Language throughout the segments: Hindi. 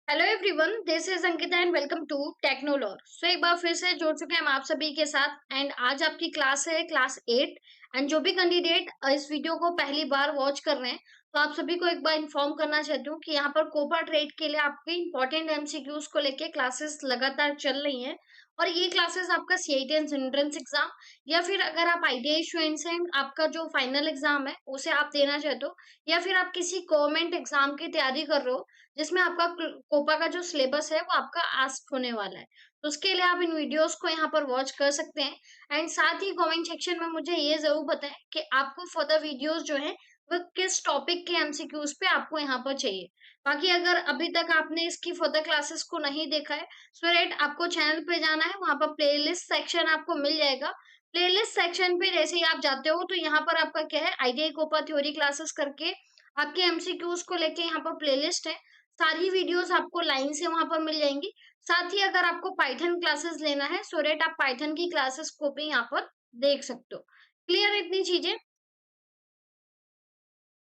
Hello everyone, this is Ankita and welcome to technology. So एक बार फिर से जुड़ चुके हैं हम आप सभी के साथ एंड आज आपकी क्लास है क्लास 8। एंड जो भी कैंडिडेट इस वीडियो को पहली बार वॉच कर रहे हैं तो आप सभी को एक बार इन्फॉर्म करना चाहती हूँ कि यहाँ पर कोपा ट्रेड के लिए आपके इंपॉर्टेंट एमसीक्यूज को लेके क्लासेस लगातार चल रही हैं। और ये क्लासेस आपका सीआईटी एंट्रेंस एग्जाम या फिर अगर आप आईटीआई स्टूडेंट्स हैं, आपका जो फाइनल एग्जाम है उसे आप देना चाहते हो, या फिर आप किसी गवर्नमेंट एग्जाम की तैयारी कर रहे हो जिसमें आपका कोपा का जो सिलेबस है वो आपका आस्क होने वाला है, तो उसके लिए आप इन वीडियोस को यहाँ पर वॉच कर सकते हैं। एंड साथ ही कमेंट सेक्शन में मुझे ये जरूर बताएं कि आपको फर्दर वीडियोस जो है वो किस टॉपिक के एमसीक्यूज पे आपको यहाँ पर चाहिए। बाकी अगर अभी तक आपने इसकी फर्दर क्लासेस को नहीं देखा है, सो राइट, आपको चैनल पे जाना है, वहां पर प्लेलिस्ट सेक्शन आपको मिल जाएगा। प्लेलिस्ट सेक्शन पे जैसे ही आप जाते हो तो यहाँ पर आपका क्या है, आईटीआई कोपा थ्योरी क्लासेस करके आपके एमसीक्यूज को लेके यहाँ पर प्लेलिस्ट है। सारी वीडियोस आपको लाइन से वहां पर मिल जाएंगी। साथ ही अगर आपको पाइथन क्लासेस लेना है सो रेट आप पाइथन की क्लासेस को भी यहाँ पर देख सकते हो। क्लियर इतनी चीजें?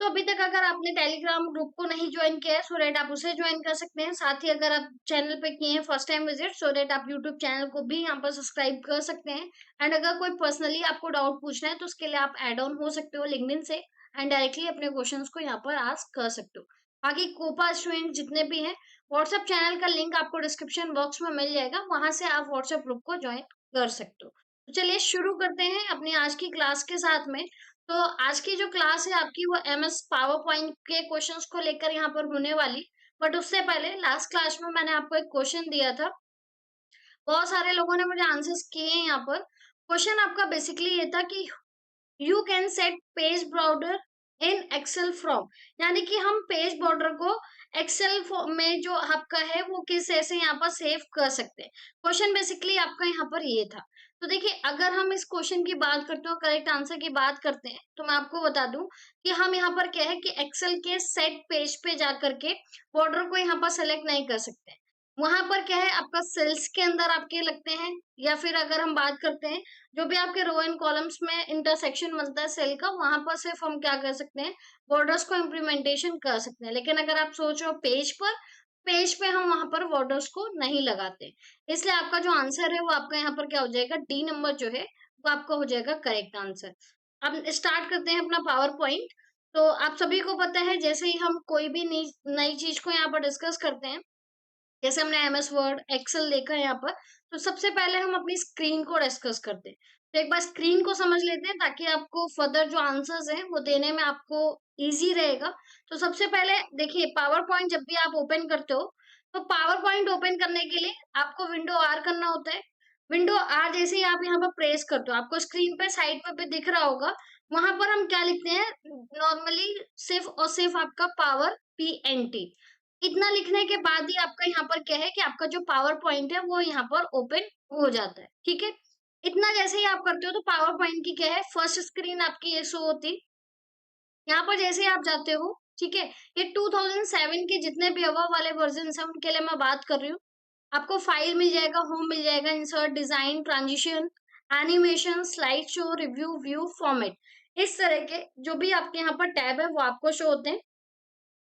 तो अभी तक अगर आपने टेलीग्राम ग्रुप को नहीं ज्वाइन किया है सो रेट आप उसे ज्वाइन कर सकते हैं। साथ ही अगर आप चैनल पे किए हैं first time visit so rate आप यूट्यूब चैनल को भी यहाँ पर सब्सक्राइब कर सकते हैं। एंड अगर कोई पर्सनली आपको डाउट पूछना है तो उसके लिए आप एड ऑन हो सकते हो लिंक्डइन से एंड डायरेक्टली अपने क्वेश्चंस को यहाँ पर आस्क कर सकते हो। बाकी कोपा स्टूडेंट जितने भी हैं, व्हाट्सएप चैनल का लिंक आपको डिस्क्रिप्शन बॉक्स में मिल जाएगा, वहां से आप व्हाट्सएप ग्रुप को ज्वाइन कर सकते हो। तो चलिए शुरू करते हैं अपनी आज की क्लास के साथ में। तो आज की जो क्लास है आपकी वो एमएस पावर पॉइंट के क्वेश्चंस को लेकर यहाँ पर होने वाली। बट उससे पहले लास्ट क्लास में मैंने आपको एक क्वेश्चन दिया था, बहुत सारे लोगों ने मुझे आंसर्स किए हैं यहाँ पर। क्वेश्चन आपका बेसिकली ये था कि you can set page border in Excel from, यानी कि हम पेज बॉर्डर को एक्सेल में जो आपका है वो किस ऐसे यहाँ पर सेव कर सकते हैं। क्वेश्चन बेसिकली आपका यहाँ पर ये था। तो देखिए, अगर हम इस क्वेश्चन की बात करते हो, करेक्ट आंसर की बात करते हैं, तो मैं आपको बता दूं कि हम यहाँ पर क्या है कि एक्सेल के सेट पेज पे जा करके बॉर्डर को यहाँ पर सेलेक्ट नहीं कर सकते। वहां पर क्या है, आपका सेल्स के अंदर आपके लगते हैं, या फिर अगर हम बात करते हैं जो भी आपके रो एंड कॉलम्स में इंटरसेक्शन बनता है सेल का, वहां पर सिर्फ हम क्या कर सकते हैं, बॉर्डर्स को इम्प्लीमेंटेशन कर सकते हैं। लेकिन अगर आप सोच रहे हो पेज पे हम वहां पर बॉर्डर्स को नहीं लगाते। इसलिए आपका जो आंसर है वो आपका यहाँ पर क्या हो जाएगा, डी नंबर जो है वो आपका हो जाएगा करेक्ट आंसर। अब स्टार्ट करते हैं अपना पावर पॉइंट। तो आप सभी को पता है, जैसे ही हम कोई भी नई नई चीज को यहाँ पर डिस्कस करते हैं, जैसे हमने एमएस वर्ड एक्सेल देखा है यहाँ पर, तो सबसे पहले हम अपनी स्क्रीन को डिस्कस करते हैं। तो एक बार स्क्रीन को समझ लेते हैं ताकि आपको फर्दर जो आंसर्स हैं वो देने में आपको इजी रहेगा। तो सबसे पहले देखिए, पावर पॉइंट जब भी आप ओपन करते हो तो पावर पॉइंट ओपन करने के लिए आपको विंडो आर करना होता है। विंडो आर जैसे ही आप यहाँ पर प्रेस करते हो, आपको स्क्रीन पे साइड पे भी दिख रहा होगा, वहां पर हम क्या लिखते हैं, नॉर्मली सिर्फ और सिर्फ आपका पावर पीएनटी। इतना लिखने के बाद ही आपका यहाँ पर क्या है कि आपका जो पावर पॉइंट है वो यहाँ पर ओपन हो जाता है। ठीक है, इतना जैसे ही आप करते हो तो पावर पॉइंट की क्या है, फर्स्ट स्क्रीन आपकी ये शो होती। यहाँ पर जैसे ही आप जाते हो, ठीक है, ये 2007 के जितने भी अबव वाले वर्जन है उनके लिए मैं बात कर रही हूँ। आपको फाइल मिल जाएगा, होम मिल जाएगा, insert, design, transition, animation, slide show, review, view, format, इस तरह के जो भी आपके यहाँ पर टैब है वो आपको शो होते हैं।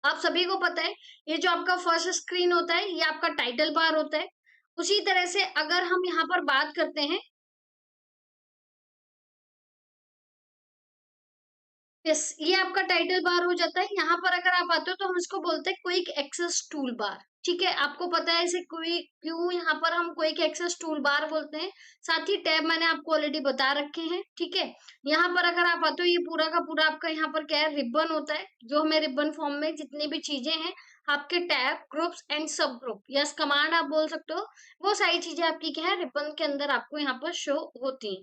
आप सभी को पता है, ये जो आपका फर्स्ट स्क्रीन होता है ये आपका टाइटल बार होता है। उसी तरह से अगर हम यहाँ पर बात करते हैं, यस, ये आपका टाइटल बार हो जाता है। यहाँ पर अगर आप आते हो तो हम इसको बोलते हैं क्विक एक्सेस टूल बार। ठीक है, आपको पता है इसे क्विक क्यों यहाँ पर हम क्विक एक्सेस टूल बार बोलते हैं। साथ ही टैब मैंने आपको ऑलरेडी बता रखे हैं। ठीक है, यहाँ पर अगर आप आते हो ये पूरा का पूरा आपका यहाँ पर क्या है, रिबन होता है, जो हमें रिबन फॉर्म में जितनी भी चीजें हैं, आपके टैब, ग्रुप्स एंड सब ग्रुप, यस कमांड आप बोल सकते हो, वो सारी चीजें आपकी क्या है, रिबन के अंदर आपको यहाँ पर शो होती है।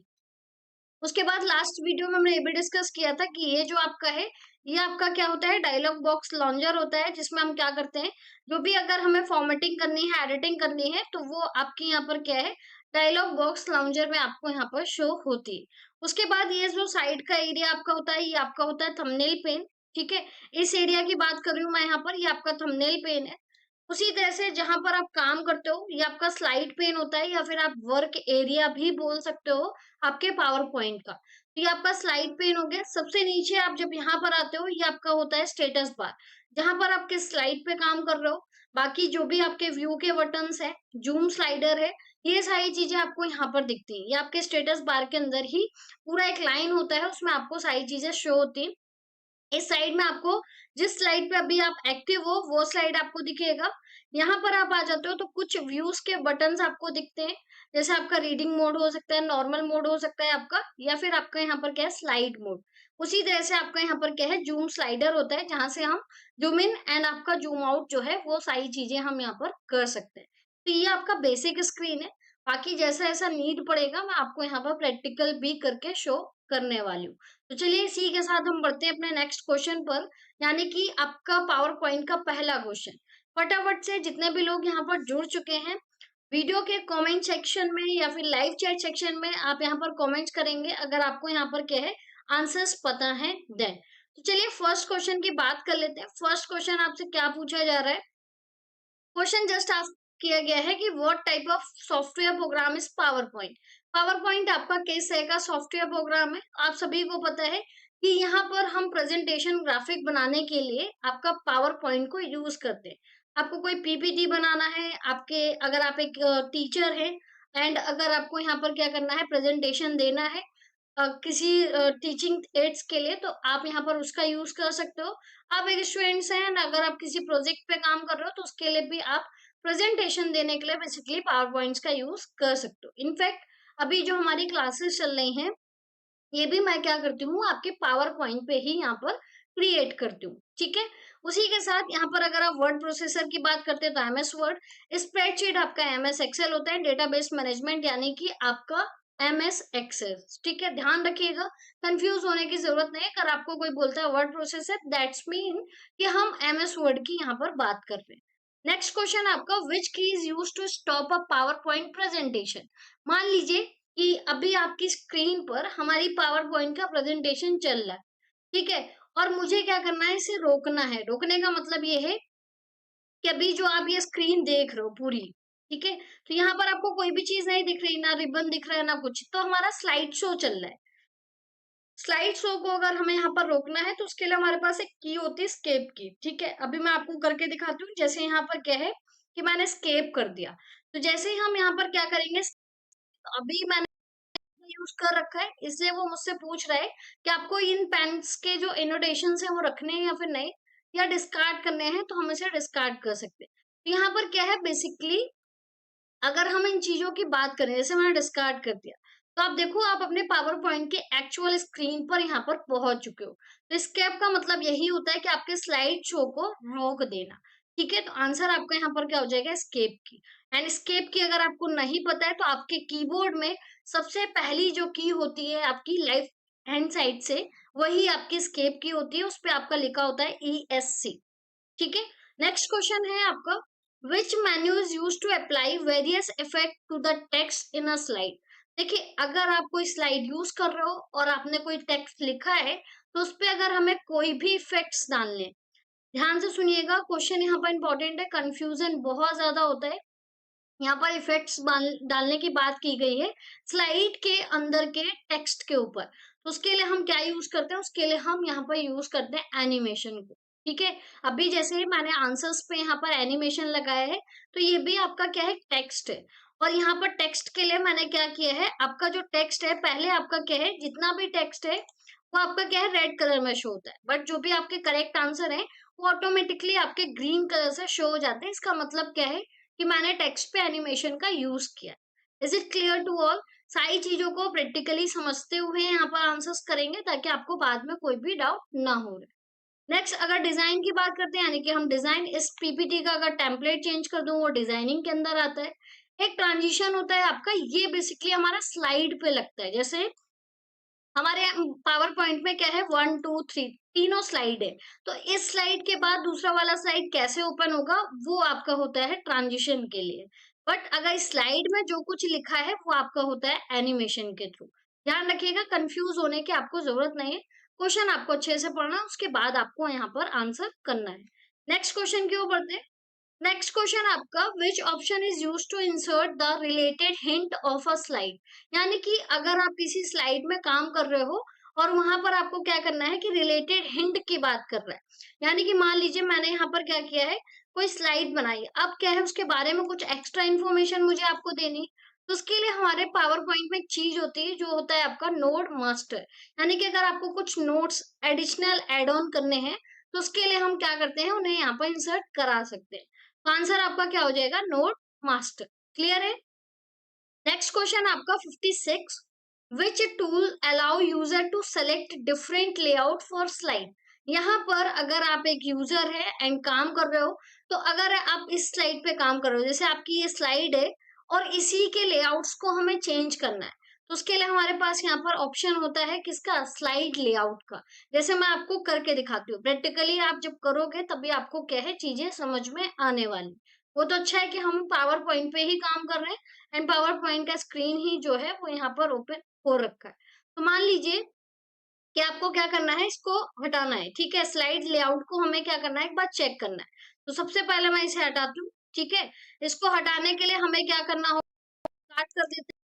उसके बाद लास्ट वीडियो में हमने ये भी डिस्कस किया था कि ये जो आपका है, ये आपका क्या होता है, डायलॉग बॉक्स लॉन्चर होता है, जिसमें हम क्या करते हैं, जो भी अगर हमें फॉर्मेटिंग करनी है, एडिटिंग करनी है, तो वो आपकी यहाँ पर क्या है, डायलॉग बॉक्स लॉन्चर में आपको यहाँ पर शो होती है। उसके बाद ये जो साइड का एरिया आपका होता है, ये आपका होता है थंबनेल पेन। ठीक है, इस एरिया की बात कर रही हूँ मैं यहाँ पर, ये आपका थंबनेल पेन है। उसी तरह से जहां पर आप काम करते हो ये आपका स्लाइड पेन होता है, या फिर आप वर्क एरिया भी बोल सकते हो आपके पावर पॉइंट का। तो ये आपका स्लाइड पेन हो गया। सबसे नीचे आप जब यहाँ पर आते हो, ये आपका होता है स्टेटस बार, जहाँ पर आप किस स्लाइड पे काम कर रहे हो। बाकी जो भी आपके व्यू के बटन्स हैं, जूम स्लाइडर है, ये सारी चीजें आपको यहाँ पर दिखती हैं। ये आपके स्टेटस बार के अंदर ही पूरा एक लाइन होता है, उसमें आपको सारी चीजें शो होती हैं। इस साइड में आपको जिस स्लाइड पे अभी आप एक्टिव हो वो स्लाइड आपको दिखेगा। यहाँ पर आप आ जाते हो तो कुछ व्यूज के बटन्स आपको दिखते हैं, जैसे आपका रीडिंग मोड हो सकता है, नॉर्मल मोड हो सकता है आपका, या फिर आपका यहाँ पर क्या है स्लाइड मोड। उसी तरह से आपका यहाँ पर क्या है जूम स्लाइडर होता है, जहां से हम जूम इन एंड आपका जूम आउट जो है वो सारी चीजें हम यहाँ पर कर सकते हैं। तो ये आपका बेसिक स्क्रीन है। बाकी जैसा ऐसा नीड पड़ेगा मैं आपको यहाँ पर प्रैक्टिकल भी करके शो करने वाली हूँ। तो चलिए इसी के साथ हम बढ़ते हैं अपने नेक्स्ट क्वेश्चन पर, यानी कि आपका पावर पॉइंट का पहला क्वेश्चन। फटाफट से जितने भी लोग यहाँ पर जुड़ चुके हैं, वीडियो के कमेंट सेक्शन में या फिर लाइव चैट सेक्शन में आप यहाँ पर कमेंट्स करेंगे अगर आपको यहाँ पर क्या है आंसर्स पता है देन। तो चलिए फर्स्ट क्वेश्चन की बात कर लेते हैं। फर्स्ट क्वेश्चन आपसे क्या पूछा जा रहा है। क्वेश्चन जस्ट आस्क किया गया है कि what type of software program is power point. Power point आपका किस तरह का सॉफ्टवेयर प्रोग्राम है। आप सभी को पता है कि यहाँ पर हम प्रेजेंटेशन ग्राफिक बनाने के लिए आपका पावर पॉइंट को यूज करते हैं। आपको कोई पीपीटी बनाना है, आपके अगर आप एक टीचर हैं एंड अगर आपको यहाँ पर क्या करना है प्रेजेंटेशन देना है किसी टीचिंग एड्स के लिए, तो आप यहाँ पर उसका यूज कर सकते हो। आप एक स्टूडेंट्स हैं ना, अगर आप किसी प्रोजेक्ट पे काम कर रहे हो तो उसके लिए भी आप प्रेजेंटेशन देने के लिए बेसिकली पावर पॉइंट्स का यूज कर सकते हो। इनफैक्ट अभी जो हमारी क्लासेस चल रही हैं, ये भी मैं क्या करती हूँ आपके पावर पॉइंट पे ही यहाँ पर क्रिएट करती हूँ। ठीक है। उसी के साथ यहाँ पर अगर आप वर्ड प्रोसेसर की बात करते हैं तो एमएस वर्ड, स्प्रेडशीट आपका एमएस एक्सेल होता है, डेटाबेस मैनेजमेंट यानी कि आपका एमएस एक्सेल। ठीक है, ध्यान रखिएगा, कंफ्यूज होने की जरूरत नहीं है। अगर आपको कोई बोलता है वर्ड प्रोसेसर, दैट्स मीन कि हम एमएस वर्ड की यहाँ पर बात कर रहे हैं। नेक्स्ट क्वेश्चन आपका, which key is use to stop a PowerPoint presentation. मान लीजिए कि अभी आपकी स्क्रीन पर हमारी पावर पॉइंट का प्रेजेंटेशन चल रहा है, ठीक है, और मुझे क्या करना है, इसे रोकना है। रोकने का मतलब ये है कि अभी जो आप ये स्क्रीन देख रहे हो पूरी, ठीक है, तो यहाँ पर आपको कोई भी चीज नहीं दिख रही, ना रिबन दिख रहा है ना कुछ, तो हमारा स्लाइड शो चल रहा है। स्लाइड शो को अगर हमें यहाँ पर रोकना है तो उसके लिए हमारे पास एक की होती है, स्केप की। ठीक है, अभी मैं आपको करके दिखाती हूँ। जैसे यहाँ पर क्या है कि मैंने स्केप कर दिया, तो जैसे ही हम यहाँ पर क्या करेंगे, अभी मैंने यूज कर रखा है, इसलिए वो मुझसे पूछ रहा है कि आपको इन पेन्स के जो एनोटेशन है वो रखने हैं या फिर नहीं, या डिस्कार्ड करने हैं, तो हम इसे डिस्कार्ड कर सकते हैं। तो यहाँ पर क्या है बेसिकली, अगर हम इन चीजों की बात करें, जैसे मैंने डिस्कार्ड कर दिया, तो आप देखो आप अपने पावर पॉइंट के एक्चुअल स्क्रीन पर यहाँ पर पहुंच चुके हो। तो स्केप का मतलब यही होता है कि आपके स्लाइड शो को रोक देना। ठीक है, तो आंसर आपका यहाँ पर क्या हो जाएगा, स्केप की। एंड स्केप की अगर आपको नहीं पता है तो आपके कीबोर्ड में सबसे पहली जो की होती है आपकी लेफ्ट हैंड साइड से, वही आपकी स्केप की होती है, उस पर आपका लिखा होता है ESC। ठीक है। नेक्स्ट क्वेश्चन है आपका, which menu is use to apply various effect to the text in a slide. देखिए, अगर आप कोई स्लाइड यूज कर रहे हो और आपने कोई टेक्स्ट लिखा है, तो उस पे अगर हमें कोई भी इफेक्ट्स डालने, ध्यान से सुनिएगा, क्वेश्चन यहाँ पर इंपॉर्टेंट है, कंफ्यूजन बहुत ज्यादा होता है। यहाँ पर इफेक्ट्स डालने की बात की गई है स्लाइड के अंदर के टेक्स्ट के ऊपर। तो उसके लिए हम क्या यूज करते हैं, उसके लिए हम यहाँ पर यूज करते हैं एनिमेशन को। ठीक है, अभी जैसे ही मैंने आंसर्स पे यहाँ पर एनिमेशन लगाया है, तो ये भी आपका क्या है, टेक्स्ट है। और यहाँ पर टेक्स्ट के लिए मैंने क्या किया है, आपका जो टेक्स्ट है, पहले आपका क्या है, जितना भी टेक्स्ट है वो आपका क्या है, रेड कलर में शो होता है, बट जो भी आपके करेक्ट आंसर है वो ऑटोमेटिकली आपके ग्रीन कलर से शो हो जाते हैं। इसका मतलब क्या है कि मैंने टेक्स्ट पे एनिमेशन का यूज किया। Is it clear to all. सारी चीजों को प्रैक्टिकली समझते हुए यहाँ पर आंसर्स करेंगे ताकि आपको बाद में कोई भी डाउट ना हो रहे। नेक्स्ट अगर डिजाइन की बात करते हैं, यानी कि हम डिजाइन इस पीपीटी का अगर टेम्पलेट चेंज कर दूं वो डिजाइनिंग के अंदर आता है। एक ट्रांजिशन होता है आपका, ये बेसिकली हमारा स्लाइड पे लगता है। जैसे हमारे पावर पॉइंट में क्या है, 1 2 3 तीनों स्लाइड है, तो इस स्लाइड के बाद दूसरा वाला स्लाइड कैसे ओपन होगा, वो आपका होता है ट्रांजिशन के लिए। बट अगर स्लाइड में जो कुछ लिखा है वो आपका होता है एनिमेशन के थ्रू। ध्यान रखिएगा, कंफ्यूज होने की आपको जरूरत नहीं है। क्वेश्चन आपको अच्छे से पढ़ना है, उसके बाद आपको यहाँ पर आंसर करना है। नेक्स्ट क्वेश्चन की ओर बढ़ते हैं। नेक्स्ट क्वेश्चन आपका, which option is use to insert the related hint of a slide. यानी कि अगर आप किसी स्लाइड में काम कर रहे हो और वहां पर आपको क्या करना है कि रिलेटेड हिंट की बात कर रहा है। यानी कि मान लीजिए मैंने यहाँ पर क्या किया है, कोई स्लाइड बनाई, अब क्या है उसके बारे में कुछ एक्स्ट्रा इन्फॉर्मेशन मुझे आपको देनी, तो उसके लिए हमारे पावर पॉइंट में एक चीज होती है जो होता है आपका नोट मास्टर। यानी कि अगर आपको कुछ नोट्स एडिशनल एड ऑन करने हैं तो उसके लिए हम क्या करते हैं, उन्हें यहाँ पर इंसर्ट करा सकते हैं। तो आंसर आपका क्या हो जाएगा, नोट मास्टर। क्लियर है। नेक्स्ट क्वेश्चन आपका 56, which tool allow user to select different layout for slide. यहाँ पर अगर आप एक यूजर है एंड काम कर रहे हो, तो अगर आप इस स्लाइड पे काम कर रहे हो, जैसे आपकी ये स्लाइड है और इसी के लेआउट्स को हमें चेंज करना है, तो उसके लिए हमारे पास यहाँ पर ऑप्शन होता है किसका, स्लाइड लेआउट का। जैसे मैं आपको करके दिखाती हूँ, प्रैक्टिकली आप जब करोगे तभी आपको क्या है चीजें समझ में आने वाली। वो तो अच्छा है कि हम पावर पॉइंट पे ही काम कर रहे हैं एंड पावर पॉइंट का स्क्रीन ही जो है वो यहाँ पर ओपन हो रखा है। तो मान लीजिए कि आपको क्या करना है, इसको हटाना है। ठीक है, स्लाइड लेआउट को हमें क्या करना है, एक बार चेक करना है। तो सबसे पहले मैं इसे हटाती हूँ। ठीक है, इसको हटाने के लिए हमें क्या करना होगा, स्टार्ट कर देते हैं।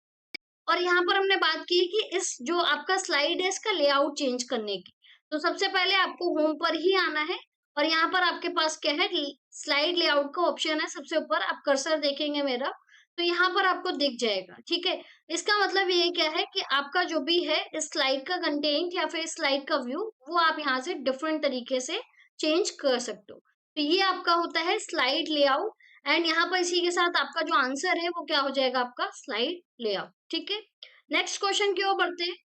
और यहाँ पर हमने बात की कि इस जो आपका स्लाइड है इसका लेआउट चेंज करने की। तो सबसे पहले आपको होम पर ही आना है और यहाँ पर आपके पास क्या है, स्लाइड लेआउट का ऑप्शन है सबसे ऊपर। आप कर्सर देखेंगे मेरा, तो यहाँ पर आपको दिख जाएगा। ठीक है, इसका मतलब ये क्या है कि आपका जो भी है इस स्लाइड का कंटेंट या फिर स्लाइड का व्यू, वो आप यहाँ से डिफरेंट तरीके से चेंज कर सकते हो। तो ये आपका होता है स्लाइड लेआउट एंड यहाँ पर इसी के साथ आपका जो आंसर है वो क्या हो जाएगा, आपका स्लाइड लेआउट। ठीक है, नेक्स्ट क्वेश्चन की ओर बढ़ते हैं।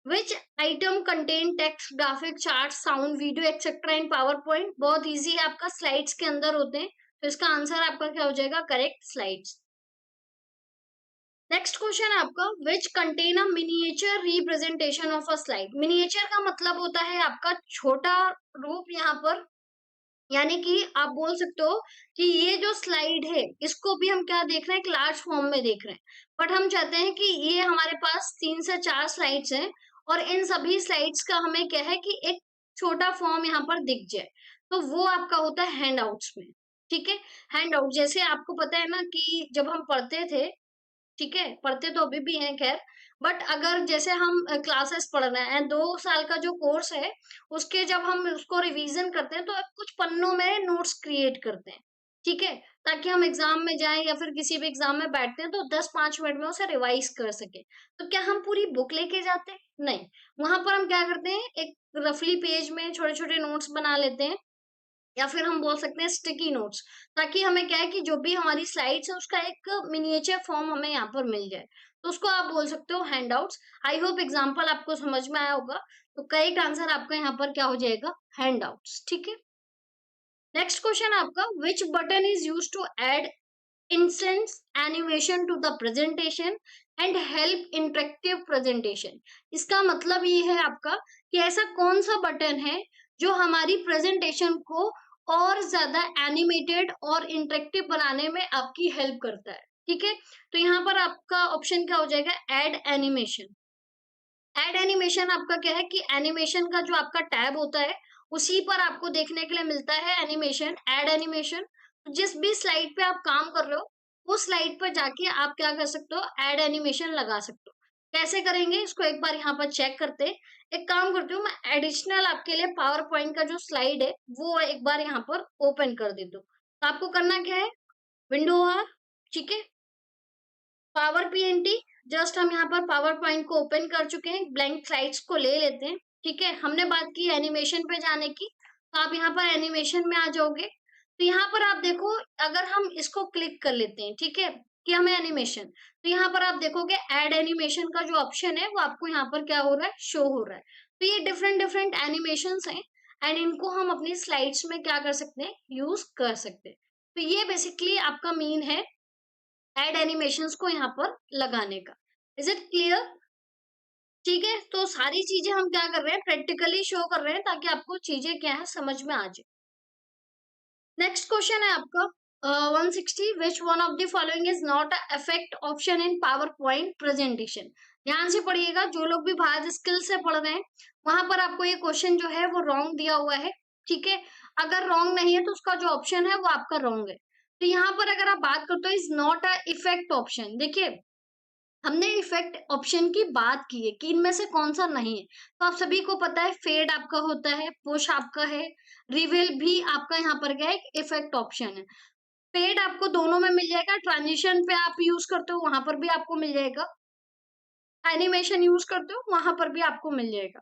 विच atom contain text, graphic, chart, sound, video etcetera इन पावर पॉइंट। बहुत इजी है, आपका स्लाइड्स के अंदर होते हैं। तो इसका आंसर आपका क्या हो जाएगा, करेक्ट, स्लाइड्स। नेक्स्ट क्वेश्चन आपका, which contain a miniature representation of a slide. Miniature का मतलब होता है आपका छोटा रूप यहाँ पर। यानी कि आप बोल सकते हो कि ये जो स्लाइड है इसको भी हम क्या देख रहे हैं, एक लार्ज फॉर्म में देख रहे हैं। बट हम चाहते हैं कि ये हमारे पास 3 से 4 स्लाइड्स हैं और इन सभी स्लाइड्स का हमें क्या है कि एक छोटा फॉर्म यहाँ पर दिख जाए। तो वो आपका होता है हैंड आउट्स में। ठीक है, हैंड आउट जैसे आपको पता है ना कि जब हम पढ़ते थे, ठीक है, पढ़ते तो अभी भी हैं खैर, बट अगर जैसे हम क्लासेस पढ़ रहे हैं, 2 साल का जो कोर्स है उसके जब हम उसको रिवीजन करते हैं तो कुछ पन्नों में नोट्स क्रिएट करते हैं। ठीक है, ताकि हम एग्जाम में जाएं या फिर किसी भी एग्जाम में बैठते हैं तो 10-5 मिनट में उसे रिवाइज कर सके। तो क्या हम पूरी बुक लेके जाते हैं, नहीं। वहां पर हम क्या करते हैं, एक रफली पेज में छोटे छोटे नोट्स बना लेते हैं या फिर हम बोल सकते हैं स्टिकी नोट्स, ताकि हमें क्या है कि जो भी हमारी स्लाइड्स है उसका एक मिनिएचर फॉर्म हमें यहाँ पर मिल जाए। तो उसको आप बोल सकते हो हैंडआउट्स। आई होप एग्जांपल आपको समझ में आया होगा। तो करेक्ट आंसर आपका यहाँ पर क्या हो जाएगा, हैंडआउट्स। ठीक है, नेक्स्ट क्वेश्चन आपका, which button is use to add instance animation to the presentation and help interactive presentation. इसका मतलब ये है आपका कि ऐसा कौन सा बटन है जो हमारी प्रेजेंटेशन को और ज्यादा एनिमेटेड और इंटरेक्टिव बनाने में आपकी हेल्प करता है। ठीक है, तो यहाँ पर आपका ऑप्शन क्या हो जाएगा, एड एनिमेशन। एड एनिमेशन आपका क्या है कि एनिमेशन का जो आपका टैब होता है उसी पर आपको देखने के लिए मिलता है एनिमेशन, एड एनिमेशन। जिस भी स्लाइड पे आप काम कर रहे हो उस स्लाइड पर जाके आप क्या कर सकते हो, एड एनिमेशन लगा सकते हो। कैसे करेंगे इसको एक बार यहाँ पर चेक करते हैं। एक काम करती हूँ, मैं एडिशनल आपके लिए पावर पॉइंट का जो स्लाइड है वो एक बार यहाँ पर ओपन कर देती हूँ। तो आपको करना क्या है, विंडो आर, ठीक है, पावर पीएनटी। जस्ट हम यहाँ पर पावर पॉइंट को ओपन कर चुके हैं, ब्लैंक स्लाइड्स को ले लेते हैं। ठीक है, हमने बात की एनिमेशन पे जाने की, तो आप यहाँ पर एनिमेशन में आ जाओगे। तो यहाँ पर आप देखो, अगर हम इसको क्लिक कर लेते हैं, ठीक है, कि हमें एनिमेशन, तो यहाँ पर आप देखोगे एड एनिमेशन का जो ऑप्शन है वो आपको यहाँ पर क्या हो रहा है, शो हो रहा है। तो ये डिफरेंट डिफरेंट एनिमेशंस हैं एंड इनको हम अपनी स्लाइड्स में क्या कर सकते हैं, यूज कर सकते हैं। तो ये बेसिकली आपका मीन है एड एनिमेशंस को यहाँ पर लगाने का। Is it clear. ठीक है, तो सारी चीजें हम क्या कर रहे हैं, प्रैक्टिकली शो कर रहे हैं ताकि आपको चीजें क्या है समझ में आ जाए। नेक्स्ट क्वेश्चन है आपका 160, which one of the following is not effect option in PowerPoint presentation. ध्यान से पढ़िएगा, जो लोग भी भारत स्किल से पढ़ रहे हैं वहां पर आपको ये क्वेश्चन जो है वो रॉन्ग दिया हुआ है। ठीक है, अगर रॉन्ग नहीं है तो उसका जो ऑप्शन है वो आपका रॉन्ग है। तो यहाँ पर अगर आप बात करते हो is not a effect option. देखिए हमने इफेक्ट ऑप्शन की बात की है कि इनमें से कौन सा नहीं है। तो आप सभी को पता है फेड आपका होता है, पुश आपका है, रिवील भी आपका यहाँ पर क्या है, एक इफेक्ट ऑप्शन है। फेड आपको दोनों में मिल जाएगा, ट्रांजिशन पे आप यूज करते हो वहां पर भी आपको मिल जाएगा, एनिमेशन यूज करते हो वहां पर भी आपको मिल जाएगा।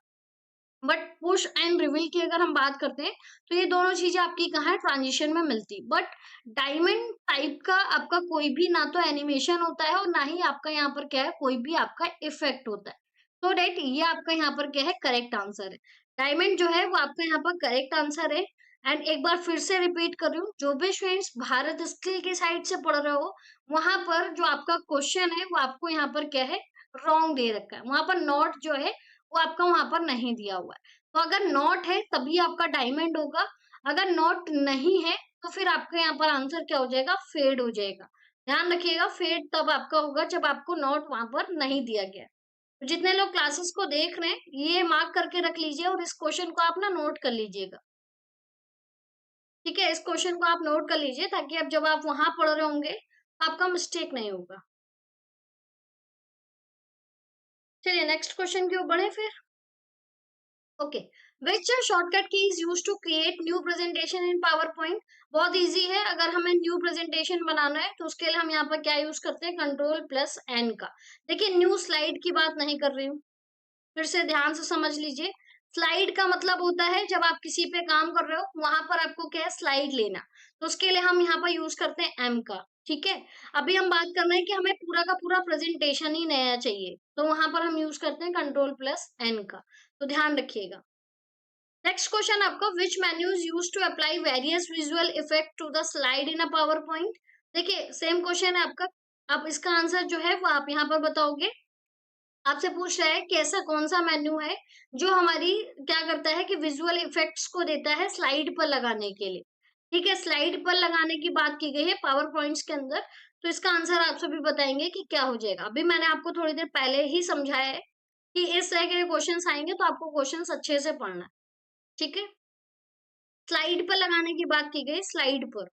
बट पुश एंड रिवील की अगर हम बात करते हैं तो ये दोनों चीजें आपकी कहाँ है, ट्रांजिशन में मिलती। बट डायमंड टाइप का आपका कोई भी ना तो एनिमेशन होता है और ना ही आपका यहाँ पर क्या है, कोई भी आपका इफेक्ट होता है। तो डेट ये आपका यहाँ पर क्या है, करेक्ट आंसर है। डायमंड जो है वो आपका यहाँ पर करेक्ट आंसर है। एंड एक बार फिर से रिपीट कर रही हूँ, जो भी स्टूडेंट्स भारत स्किल की साइड से पढ़ रहे हो वहां पर जो आपका क्वेश्चन है वो आपको यहाँ पर क्या है, रॉन्ग दे रखा है। वहां पर नॉट जो है वो आपका वहां पर नहीं दिया हुआ है। तो अगर नॉट है तभी आपका डायमंड होगा, अगर नॉट नहीं है तो फिर आपका यहाँ पर आंसर क्या हो जाएगा, फेड हो जाएगा। ध्यान रखिएगा, फेड तब आपका होगा जब आपको नॉट वहां पर नहीं दिया गया। तो जितने लोग क्लासेस को देख रहे हैं ये मार्क करके रख लीजिए और इस क्वेश्चन को आप ना नोट कर लीजिएगा। ठीक है, इस क्वेश्चन को आप नोट कर लीजिए ताकि अब जब आप वहां पढ़ रहे होंगे आपका मिस्टेक नहीं होगा। चलिए नेक्स्ट क्वेश्चन की ओर बढ़े फिर। Okay, which shortcut key is use to create new presentation in PowerPoint. बहुत इजी है, अगर हमें न्यू प्रेजेंटेशन बनाना है तो उसके लिए हम यहाँ पर क्या यूज करते हैं, कंट्रोल प्लस एन का। देखिए न्यू स्लाइड की बात नहीं कर रही हूँ, फिर से ध्यान से समझ लीजिए। स्लाइड का मतलब होता है जब आप किसी पे काम कर रहे हो वहां पर आपको क्या है, स्लाइड लेना। तो उसके लिए हम यहाँ पर यूज करते हैं एम का। ठीक है, अभी हम बात कर रहे हैं कि हमें पूरा का पूरा प्रेजेंटेशन ही नया चाहिए, तो वहां पर हम यूज करते हैं कंट्रोल प्लस एन का। तो ध्यान रखिएगा। नेक्स्ट क्वेश्चन आपका, which menu is use to apply various visual effect to the slide in a PowerPoint. देखिए सेम क्वेश्चन है आपका, अब इसका आंसर जो है वो आप यहाँ पर बताओगे। आपसे पूछ रहा है कि ऐसा कौन सा मेन्यू है जो हमारी क्या करता है कि विजुअल इफेक्ट्स को देता है स्लाइड पर लगाने के लिए। ठीक है, स्लाइड पर लगाने की बात की गई है पावर पॉइंट्स के अंदर। तो इसका आंसर आप सभी बताएंगे कि क्या हो जाएगा। अभी मैंने आपको थोड़ी देर पहले ही समझाया है कि इस तरह के क्वेश्चंस आएंगे तो आपको क्वेश्चंस अच्छे से पढ़ना है। ठीक है, स्लाइड पर लगाने की बात की गई, स्लाइड पर।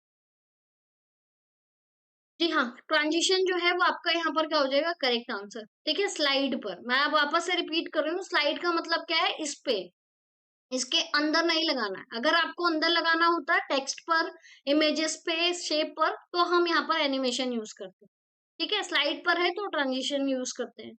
जी हाँ, ट्रांजिशन जो है वो आपका यहाँ पर क्या हो जाएगा, करेक्ट आंसर। ठीक है, स्लाइड पर। मैं अब वापस से रिपीट कर रही हूँ, स्लाइड का मतलब क्या है, इस पे, इसके अंदर नहीं लगाना है। अगर आपको अंदर लगाना होता है टेक्स्ट पर, इमेजेस पे, शेप पर, तो हम यहाँ पर एनिमेशन यूज करते हैं। ठीक है, स्लाइड पर है तो ट्रांजिशन यूज करते हैं।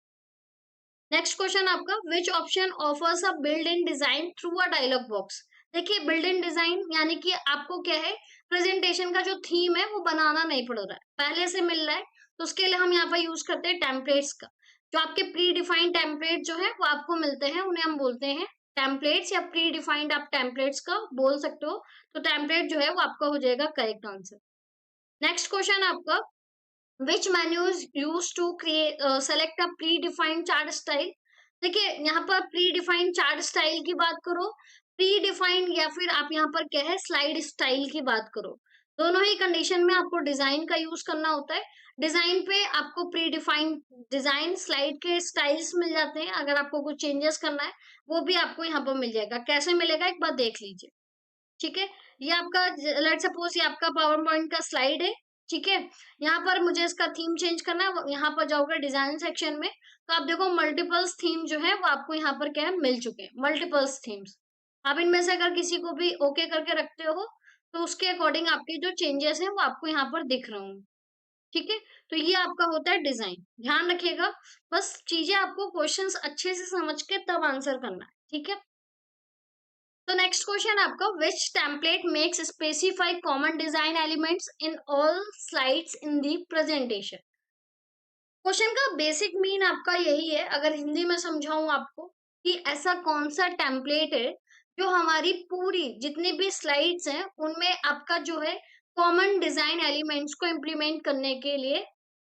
नेक्स्ट क्वेश्चन आपका, which option offers a build in design through a dialog box. देखिए बिल्ड इन डिजाइन यानी कि आपको क्या है, प्रेजेंटेशन का जो थीम है वो बनाना नहीं पड़ रहा है, पहले से मिल रहा है। तो उसके लिए हम यहाँ पर यूज करते हैं टेम्पलेट्स का। जो आपके प्री डिफाइंड टेम्पलेट जो है वो आपको मिलते हैं, उन्हें हम बोलते हैं टेम्पलेट्स, या प्री डिफाइंड आप टेम्पलेट्स का बोल सकते हो। तो टेम्पलेट जो है वो आपका हो जाएगा करेक्ट आंसर। नेक्स्ट क्वेश्चन आपका, which menu is used to create select a predefined chart style। देखिए यहाँ पर predefined chart style की बात करो, predefined या फिर आप यहाँ पर क्या है, स्लाइड स्टाइल की बात करो, दोनों ही कंडीशन में आपको डिजाइन का यूज करना होता है। डिजाइन पे आपको प्रीडिफाइंड डिजाइन, स्लाइड के स्टाइल्स मिल जाते हैं। अगर आपको कुछ चेंजेस करना है वो भी आपको यहाँ पर मिल जाएगा। कैसे मिलेगा एक बार देख लीजिए। ठीक है, ये आपका, लेट सपोज ये आपका पावर पॉइंट का स्लाइड है। ठीक है, यहाँ पर मुझे इसका थीम चेंज करना है, यहाँ पर जाओगे डिजाइन सेक्शन में, तो आप देखो मल्टीपल्स थीम जो है वो आपको यहाँ पर क्या है, मिल चुके हैं मल्टीपल्स थीम्स। आप इनमें से अगर किसी को भी ओके करके रखते हो तो उसके अकॉर्डिंग आपके जो चेंजेस हैं वो आपको यहाँ पर दिख रहे होंगे। ठीक है, तो ये आपका होता है डिजाइन। ध्यान रखिएगा, बस चीजें आपको क्वेश्चंस अच्छे से समझ के तब आंसर करना है। ठीक है, तो नेक्स्ट क्वेश्चन आपका, which template makes specify common design elements in all slides in the presentation. Question का बेसिक मीन आपका यही है, अगर हिंदी में समझाऊं आपको, कि ऐसा कौन सा टेम्पलेट है जो हमारी पूरी जितनी भी स्लाइड्स हैं उनमें आपका जो है कॉमन डिजाइन एलिमेंट्स को इम्प्लीमेंट करने के लिए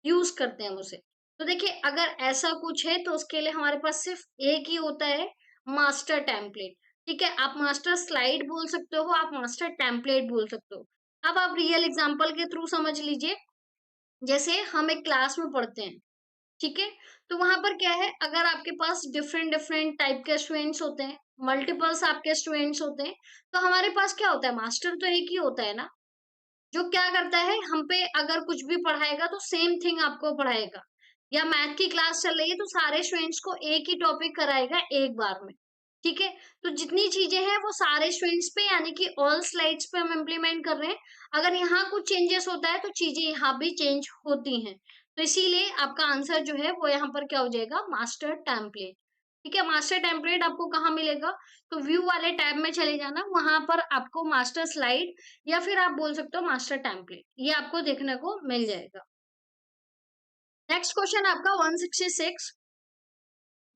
यूज करते हैं उसे। तो देखिए अगर ऐसा कुछ है तो उसके लिए हमारे पास सिर्फ एक ही होता है, मास्टर टेम्पलेट। ठीक है, आप मास्टर स्लाइड बोल सकते हो, आप मास्टर टेम्पलेट बोल सकते हो। अब आप रियल एग्जांपल के थ्रू समझ लीजिए। जैसे हम एक क्लास में पढ़ते हैं, ठीक है, तो वहां पर क्या है, अगर आपके पास डिफरेंट डिफरेंट टाइप के स्टूडेंट्स होते हैं, मल्टीपल्स आपके स्टूडेंट्स होते हैं, तो हमारे पास क्या होता है, मास्टर तो एक ही होता है ना। जो क्या करता है, हम पे अगर कुछ भी पढ़ाएगा तो सेम थिंग आपको पढ़ाएगा, या मैथ की क्लास चल रही है तो सारे स्टूडेंट्स को एक ही टॉपिक कराएगा एक बार में। ठीक है, तो जितनी चीजें हैं वो सारे स्टूडेंट्स पे यानी कि ऑल स्लाइड्स पे हम इम्प्लीमेंट कर रहे हैं। अगर यहाँ कुछ चेंजेस होता है तो चीजें यहाँ भी चेंज होती हैं, तो इसीलिए आपका आंसर जो है वो यहाँ पर क्या हो जाएगा, मास्टर टेम्पलेट। ठीक है, मास्टर टेम्पलेट आपको कहाँ मिलेगा, तो व्यू वाले टैब में चले जाना, वहां पर आपको मास्टर स्लाइड या फिर आप बोल सकते हो मास्टर टेम्पलेट, ये आपको देखने को मिल जाएगा। नेक्स्ट क्वेश्चन आपका 166,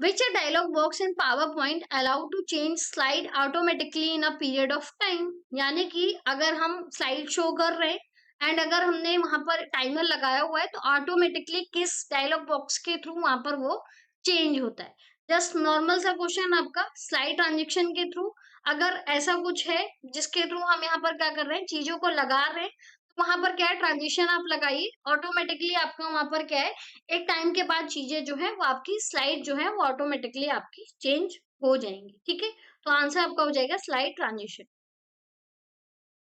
which a dialog box in PowerPoint allow to change slide automatically in a period of time। यानी कि अगर हम स्लाइड शो कर रहे हैं एंड अगर हमने वहां पर टाइमर लगाया हुआ है तो ऑटोमेटिकली किस डायलॉग बॉक्स के थ्रू वहां पर वो चेंज होता है। जस्ट नॉर्मल सा क्वेश्चन आपका, स्लाइड ट्रांजेक्शन के थ्रू अगर ऐसा कुछ है जिसके थ्रू हम यहाँ पर क्या कर रहे हैं, चीजों को लगा रहे हैं, तो वहां पर क्या है, ट्रांजिशन आप लगाइए, ऑटोमेटिकली आपका वहां पर क्या है, एक टाइम के बाद चीजें जो है वो आपकी स्लाइड जो है वो ऑटोमेटिकली आपकी चेंज हो जाएंगी। ठीक है, तो आंसर आपका हो जाएगा स्लाइड ट्रांजिशन।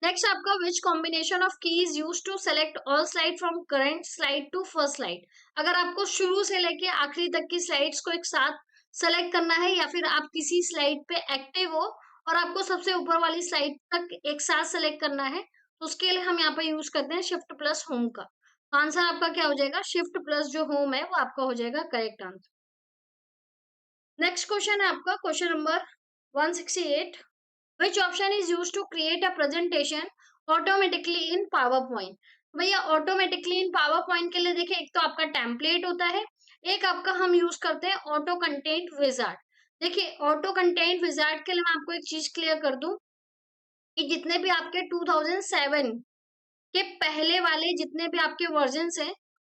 नेक्स्ट आपका, which combination of keys use to select all slide from current slide to first slide. अगर आपको शुरू से लेके आखिरी तक की स्लाइड्स को एक साथ सेलेक्ट करना है, या फिर आप किसी स्लाइड पे एक्टिव हो और आपको सबसे ऊपर वाली स्लाइड तक एक साथ सेलेक्ट करना है, तो उसके लिए हम यहाँ पे यूज करते हैं शिफ्ट प्लस होम का। आंसर आपका क्या हो जाएगा, शिफ्ट प्लस जो होम है वो आपका हो जाएगा करेक्ट आंसर। नेक्स्ट क्वेश्चन है आपका question number 168, which option is used to create a presentation automatically in PowerPoint। भैया ऑटोमेटिकली इन पावर पॉइंट के लिए देखिए, एक तो आपका टेम्पलेट होता है, एक आपका हम यूज करते हैं ऑटो कंटेंट विजार्ड। देखिए ऑटो कंटेंट विजार्ड के लिए मैं आपको एक चीज क्लियर कर दूं कि जितने भी आपके 2007 के पहले वाले जितने भी आपके वर्जन हैं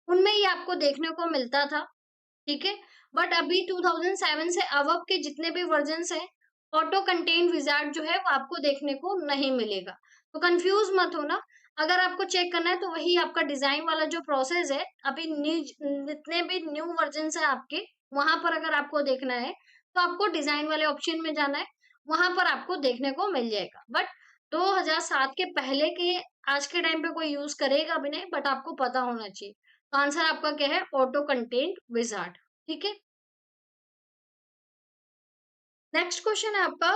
उनमें ही आपको देखने को मिलता था। ठीक है, बट अभी 2007 से अब के जितने भी वर्जन हैं, ऑटो कंटेंट विजार्ड जो है वो आपको देखने को नहीं मिलेगा। तो कंफ्यूज मत होना, अगर आपको चेक करना है तो वही आपका डिजाइन वाला जो प्रोसेस है, अभी जितने भी न्यू वर्जन है आपके, वहां पर अगर आपको देखना है तो आपको डिजाइन वाले ऑप्शन में जाना है, वहां पर आपको देखने को मिल जाएगा। बट 2007 के पहले के आज के टाइम पे कोई यूज करेगा भी नहीं, बट आपको पता होना चाहिए। तो आंसर आपका क्या है, ऑटो कंटेंट विजार्ड। ठीक है, नेक्स्ट क्वेश्चन है आपका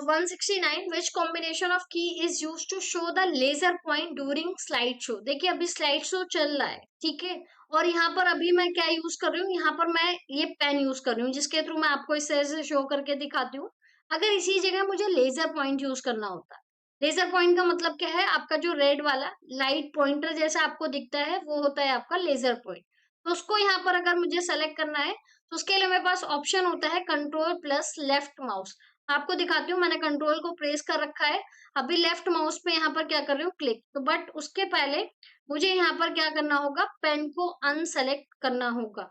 169, which combination of key is use to show the laser point during slide show. देखिए अभी स्लाइड शो चल रहा है, ठीक है, और यहाँ पर अभी मैं क्या यूज कर रही हूँ, यहाँ पर मैं ये पेन यूज कर रही हूँ जिसके थ्रू मैं आपको इस तरह से शो करके दिखाती हूँ। अगर इसी जगह मुझे लेजर पॉइंट यूज करना होता, लेजर पॉइंट का मतलब क्या है, आपका जो रेड वाला लाइट पॉइंटर जैसा आपको दिखता है वो होता है आपका लेजर पॉइंट। तो उसको यहाँ पर अगर मुझे सेलेक्ट करना है तो उसके लिए मेरे पास ऑप्शन होता है कंट्रोल प्लस लेफ्ट माउस। आपको दिखाती हूँ, मैंने कंट्रोल को प्रेस कर रखा है, अभी लेफ्ट माउस पे यहाँ पर क्या कर रही हूँ, क्लिक। तो बट उसके पहले मुझे यहाँ पर क्या करना होगा, पेन को अनसेलेक्ट करना होगा।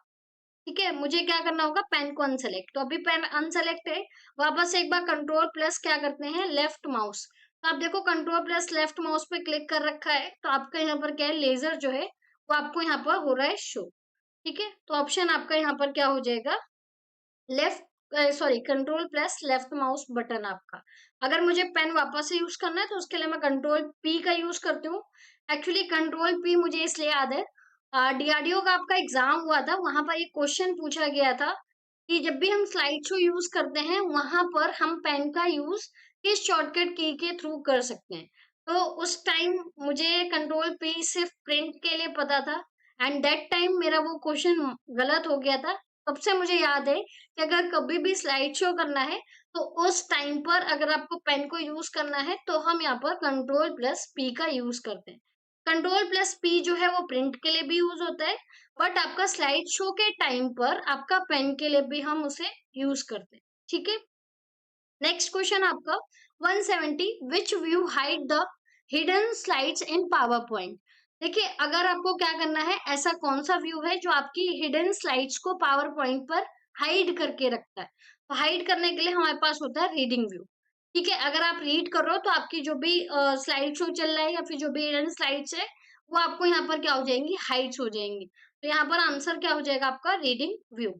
ठीक है, मुझे क्या करना होगा, पेन को अनसेलेक्ट। तो अभी पेन अनसेलेक्ट है, वापस से एक बार कंट्रोल प्लस क्या करते हैं, लेफ्ट माउस। तो आप देखो कंट्रोल प्लस लेफ्ट माउस पे क्लिक कर रखा है, तो आपका यहाँ पर क्या है, लेजर जो है वो आपको यहाँ पर हो रहा है शो। ठीक है, तो ऑप्शन आपका यहाँ पर क्या हो जाएगा, left sorry control plus left mouse button आपका। अगर मुझे पेन वापस से यूज करना है तो उसके लिए मैं कंट्रोल पी का यूज करती हूँ। एक्चुअली कंट्रोल पी मुझे इसलिए याद है, डीआरडीओ का आपका एग्जाम हुआ था, वहां पर एक क्वेश्चन पूछा गया था कि जब भी हम स्लाइड शो यूज करते हैं वहां पर हम पेन का यूज किस शॉर्टकट की के थ्रू कर सकते हैं। तो उस टाइम मुझे कंट्रोल पी सिर्फ प्रिंट के लिए पता था, एंड दैट टाइम मेरा वो क्वेश्चन गलत हो गया था। तब से मुझे याद है कि अगर कभी भी स्लाइड शो करना है तो उस टाइम पर अगर आपको पेन को यूज करना है तो हम यहाँ पर कंट्रोल प्लस पी का यूज करते हैं। कंट्रोल प्लस पी जो है वो प्रिंट के लिए भी यूज होता है, बट आपका स्लाइड शो के टाइम पर आपका पेन के लिए भी हम उसे यूज करते हैं। ठीक है, नेक्स्ट क्वेश्चन आपका 170, which view hide the hidden slides in PowerPoint. देखिए अगर आपको क्या करना है, ऐसा कौन सा व्यू है जो आपकी हिडन स्लाइड्स को पावर पॉइंट पर हाइड करके रखता है। तो हाइड करने के लिए हमारे पास होता है रीडिंग व्यू। ठीक है, अगर आप रीड कर रहे हो तो आपकी जो भी स्लाइड शो चल रहा है या फिर जो भी हिडन स्लाइड्स है वो आपको यहाँ पर क्या हो जाएंगी, हाइड्स हो जाएंगी। तो यहाँ पर आंसर क्या हो जाएगा आपका, रीडिंग व्यू।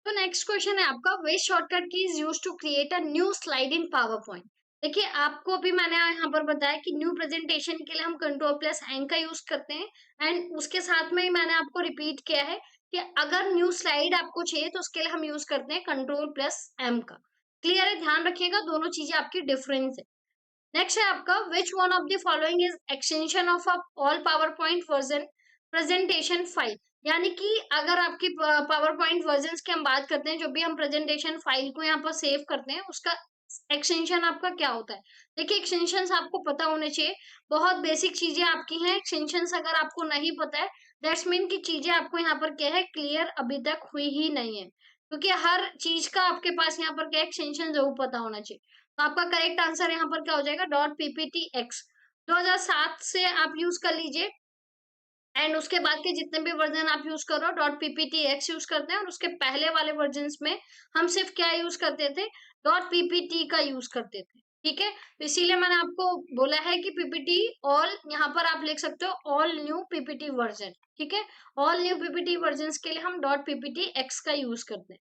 तो नेक्स्ट क्वेश्चन है आपका, which shortcut key is used to create a new slide in PowerPoint. देखिए, आपको भी मैंने यहाँ पर बताया कि न्यू प्रेजेंटेशन के लिए हम कंट्रोल प्लस एन का यूज करते हैं एंड उसके साथ में ही मैंने आपको रिपीट किया है कि अगर न्यू स्लाइड आपको चाहिए तो उसके लिए हम यूज करते हैं कंट्रोल प्लस एम का। क्लियर है? ध्यान रखिएगा, दोनों चीजें आपकी डिफरेंस है। नेक्स्ट है आपका which one of the following is extension of all power point version presentation file. यानी कि अगर आपकी पावर पॉइंट वर्जन की हम बात करते हैं, जो भी हम प्रेजेंटेशन फाइल को यहाँ पर सेव करते हैं, उसका एक्सटेंशन आपका क्या होता है। देखिए, एक्सटेंशन आपको पता होने चाहिए, बहुत बेसिक चीजें आपकी हैं। एक्सटेंशन अगर आपको नहीं पता है, दैट्स मीन की चीजें आपको यहाँ पर क्या है, क्लियर अभी तक हुई ही नहीं है, क्योंकि हर चीज का आपके पास यहाँ पर क्या एक्सटेंशन जरूर पता होना चाहिए। तो आपका करेक्ट आंसर यहाँ पर क्या हो जाएगा, डॉट पीपीटी एक्स। 2007 से आप यूज कर लीजिए एंड उसके बाद के जितने भी वर्जन आप यूज कर रहे हो डॉट पीपीटी एक्स यूज करते हैं, और उसके पहले वाले वर्जन में हम सिर्फ क्या यूज करते थे, डॉट पीपीटी का यूज करते थे। ठीक है, तो इसीलिए मैंने आपको बोला है कि पीपीटी ऑल, यहाँ पर आप लिख सकते हो ऑल न्यू पीपीटी वर्जन। ठीक है, ऑल न्यू पीपीटी वर्जन के लिए हम डॉट पीपीटी एक्स का यूज करते हैं।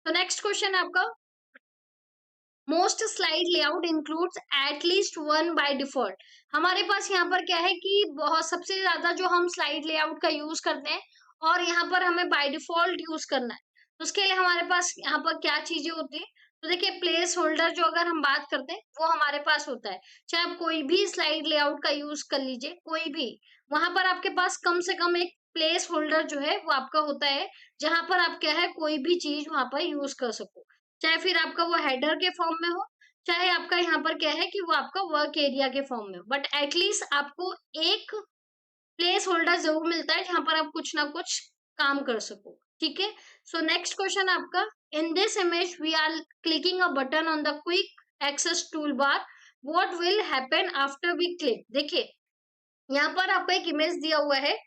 तो नेक्स्ट क्वेश्चन है आपका, most slide layout includes at least one by default. हमारे पास यहाँ पर क्या है कि बहुत सबसे ज्यादा जो हम स्लाइड लेआउट का यूज करते हैं और यहाँ पर हमें बाय डिफॉल्ट यूज करना है, तो उसके लिए हमारे पास यहाँ पर क्या चीजें होती है। तो देखिए, प्लेस होल्डर जो अगर हम बात करते हैं वो हमारे पास होता है। चाहे आप कोई भी स्लाइड लेआउट का यूज कर लीजिए, कोई भी, वहां पर आपके पास कम से कम एक प्लेस होल्डर जो है वो आपका होता है, जहां पर आप क्या है कोई भी चीज वहां पर यूज कर सको। चाहे फिर आपका वो हेडर के फॉर्म में हो, चाहे आपका यहाँ पर क्या है कि वो आपका वर्क एरिया के फॉर्म में हो, बट एटलीस्ट आपको एक प्लेस होल्डर जरूर मिलता है जहां पर आप कुछ ना कुछ काम कर सको। ठीक है, सो नेक्स्ट क्वेश्चन आपका, in this image we are clicking a button on the quick access toolbar, what will happen after we click. देखिए, यहाँ पर आपको एक इमेज दिया हुआ है,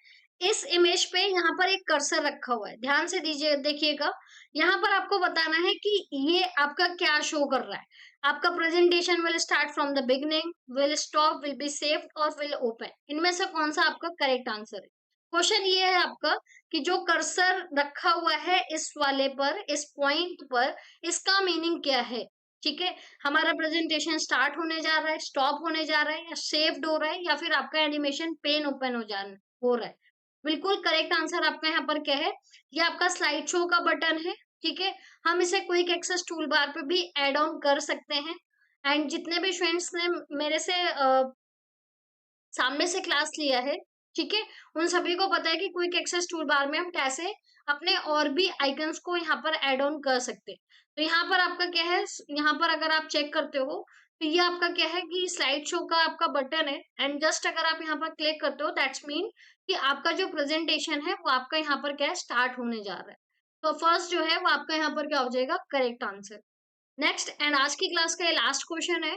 इस इमेज पे यहाँ पर एक कर्सर रखा हुआ है, ध्यान से दीजिए, देखिएगा। यहाँ पर आपको बताना है कि ये आपका क्या शो कर रहा है। आपका presentation will start from the beginning, will stop, will be saved और विल ओपन। इनमें से कौन सा आपका करेक्ट आंसर है। क्वेश्चन ये है आपका कि जो कर्सर रखा हुआ है इस वाले पर, इस पॉइंट पर, इसका मीनिंग क्या है। ठीक है, हमारा प्रेजेंटेशन स्टार्ट होने जा रहा है, स्टॉप होने जा रहा है, या सेव्ड हो रहा है, या फिर आपका एनिमेशन पेन ओपन हो रहा है। बिल्कुल करेक्ट आंसर आपका यहाँ पर क्या है, ये आपका स्लाइड शो का बटन है। ठीक है, हम इसे क्विक एक्सेस टूल बार पे भी एड ऑन कर सकते हैं। एंड जितने भी स्टूडेंट्स ने मेरे से सामने से क्लास लिया है, ठीक है, उन सभी को पता है कि क्विक एक्सेस टूल बार में हम कैसे अपने और भी आइकन्स को यहाँ पर ऐड ऑन कर सकते हैं। तो यहाँ पर आपका क्या है, यहाँ पर अगर आप चेक करते हो तो ये आपका क्या है कि स्लाइड शो का आपका बटन है, एंड जस्ट अगर आप यहाँ पर क्लिक करते हो दैट्स मीन कि आपका जो प्रेजेंटेशन है वो आपका यहाँ पर क्या है, स्टार्ट होने जा रहा है। तो फर्स्ट जो है वो आपका यहाँ पर क्या हो जाएगा, करेक्ट आंसर। नेक्स्ट एंड आज की क्लास का ये लास्ट क्वेश्चन है,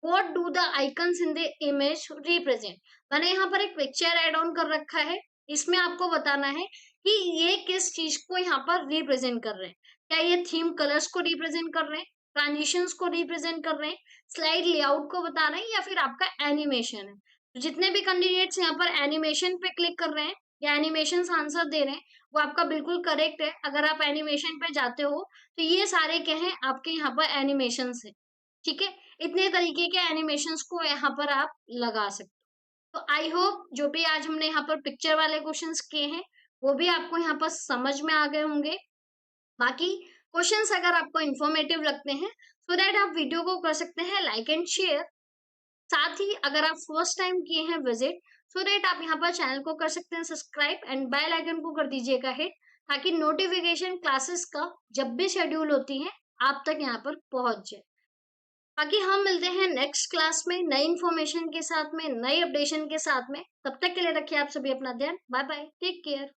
what do the icons in the image represent. मैंने यहाँ पर एक पिक्चर ऐड ऑन कर रखा है, इसमें आपको बताना है कि ये किस चीज को यहाँ पर रिप्रेजेंट कर रहे हैं। क्या ये थीम कलर्स को रिप्रेजेंट कर रहे हैं, ट्रांजिशंस को रिप्रेजेंट कर रहे हैं, स्लाइड लेआउट को बता रहे हैं, या फिर आपका एनिमेशन है। तो जितने भी कैंडिडेट्स यहाँ पर एनिमेशन पे क्लिक कर रहे हैं या एनिमेशन आंसर दे रहे हैं, वो आपका बिल्कुल करेक्ट है। अगर आप एनिमेशन पे जाते हो तो ये सारे क्या हैं, आपके यहाँ पर एनिमेशंस है। ठीक है, इतने तरीके के एनिमेशंस को यहाँ पर आप लगा सकते हो। तो आई होप जो भी आज हमने यहाँ पर पिक्चर वाले क्वेश्चंस किए हैं वो भी आपको यहाँ पर समझ में आ गए होंगे। बाकी क्वेश्चंस अगर आपको इन्फॉर्मेटिव लगते हैं सो दैट आप वीडियो को कर सकते हैं लाइक एंड शेयर। साथ ही अगर आप फर्स्ट टाइम किए हैं विजिट, सो दैट आप यहाँ पर चैनल को कर सकते हैं सब्सक्राइब एंड बेल आइकन को कर दीजिएगा हिट, ताकि नोटिफिकेशन क्लासेस का जब भी शेड्यूल होती है आप तक यहाँ पर पहुंच जाए। बाकी हम मिलते हैं नेक्स्ट क्लास में नई इन्फॉर्मेशन के साथ में, नई अपडेशन के साथ में। तब तक के लिए रखिए आप सभी अपना ध्यान। Bye bye, take care.